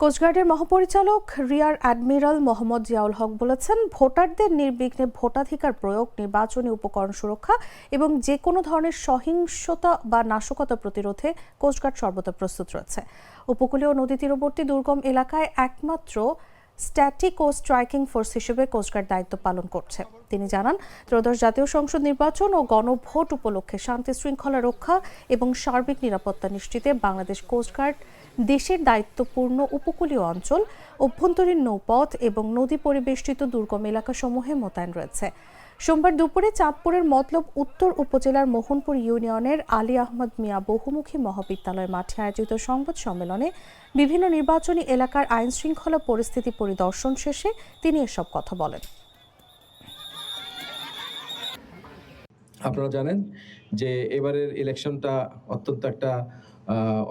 কোস্টগার্ডের মহাপরিচালক rear admiral Mohammad Ziaul হক বলেছেন, ভোটারদের নির্বিঘ্নে ভোটাধিকার প্রয়োগ, নির্বাচনী উপকরণ সুরক্ষা এবং যে কোনো ধরনের সহিংসতা বা নাশকতা প্রতিরোধে কোস্টগার্ড সর্বদা প্রস্তুত রয়েছে। উপকূলীয় নদী তীরবর্তী দুর্গম এলাকায় একমাত্র স্ট্যাটিক ও স্ট্রাইকিং ফোর্স হিসেবে কোস্টগার্ড দায়িত্ব পালন করছে। তিনি জানান, ত্রয়োদশ জাতীয় সংসদ নির্বাচন ও গণভোট উপলক্ষে শান্তি শৃঙ্খলা রক্ষা এবং সার্বিক নিরাপত্তা নিশ্চিতে বাংলাদেশ কোস্টগার্ড দেশের দায়িত্বপূর্ণ উপকূলীয় অঞ্চল, অভ্যন্তরীণ নৌপথ এবং নদী পরিবেষ্টিত দুর্গম এলাকাসমূহে মোতায়েন রয়েছে। সোমবার দুপুরে চাঁদপুরের মতলব উত্তর উপজেলার মোহনপুর ইউনিয়নের আলী আহমদ মিয়া বহুমুখী মহাবিদ্যালয় মাঠে আয়োজিত সংবাদ সম্মেলনে বিভিন্ন নির্বাচনী এলাকার আইন শৃঙ্খলা পরিস্থিতি পরিদর্শন শেষে তিনি এসব কথা বলেন। আপনারা জানেন যে এবারের ইলেকশনটা অত্যন্ত একটা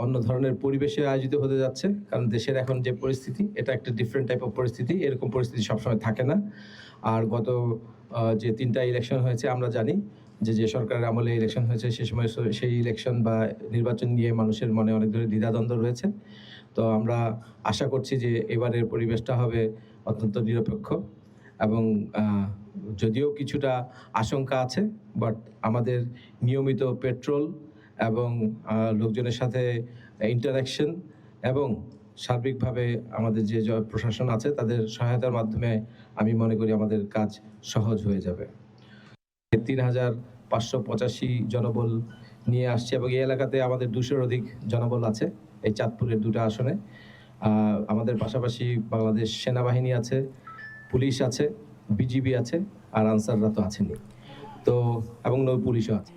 অন্য ধরনের পরিবেশে আয়োজিত হতে যাচ্ছে, কারণ দেশের এখন যে পরিস্থিতি, এটা একটা ডিফারেন্ট টাইপ অফ পরিস্থিতি। এরকম পরিস্থিতি সবসময় থাকে না। আর গত যে 3টা ইলেকশন হয়েছে, আমরা জানি যে সরকারের আমলে ইলেকশন হয়েছে, সে সময় সেই ইলেকশন বা নির্বাচন নিয়ে মানুষের মনে অনেক ধরনের দ্বিধাদ্বন্দ্ব রয়েছে। তো আমরা আশা করছি যে এবারের পরিবেশটা হবে অত্যন্ত নিরপেক্ষ এবং যদিও কিছুটা আশঙ্কা আছে, বাট আমাদের নিয়মিত পেট্রোল এবং লোকজনের সাথে ইন্টারাকশন এবং সার্বিকভাবে আমাদের যে প্রশাসন আছে তাদের সহায়তার মাধ্যমে আমি মনে করি আমাদের কাজ সহজ হয়ে যাবে। ৩,৫৮৫ জনবল নিয়ে আসছে এবং এই এলাকাতে আমাদের 200-এর অধিক জনবল আছে এই চাঁদপুরের 2টা আসনে। আমাদের পাশাপাশি বাংলাদেশ সেনাবাহিনী আছে, পুলিশ আছে, বিজিবি আছে, আর আনসাররা তো আছেনই, তো এবং নৌ পুলিশও আছে।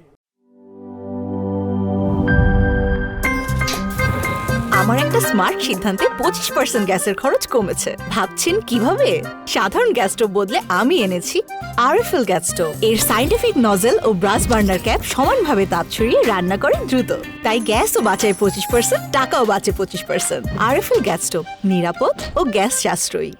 আমার একটা স্মার্ট সিদ্ধান্তে 25% গ্যাসের খরচ কমেছে। ভাবছেন কিভাবে? সাধারণ গ্যাস স্টোভ বদলে আমি এনেছি আরএফএল গ্যাস স্টোভ। এর সাইন্টিফিক নজল ও ব্রাস বার্নার ক্যাপ সমানভাবে তাপ ছড়িয়ে রান্না করে দ্রুত, তাই গ্যাসও বাঁচায় 25%, টাকাও বাঁচে 25%। আরএফএল গ্যাস স্টোভ নিরাপদ ও গ্যাস সাশ্রয়ী।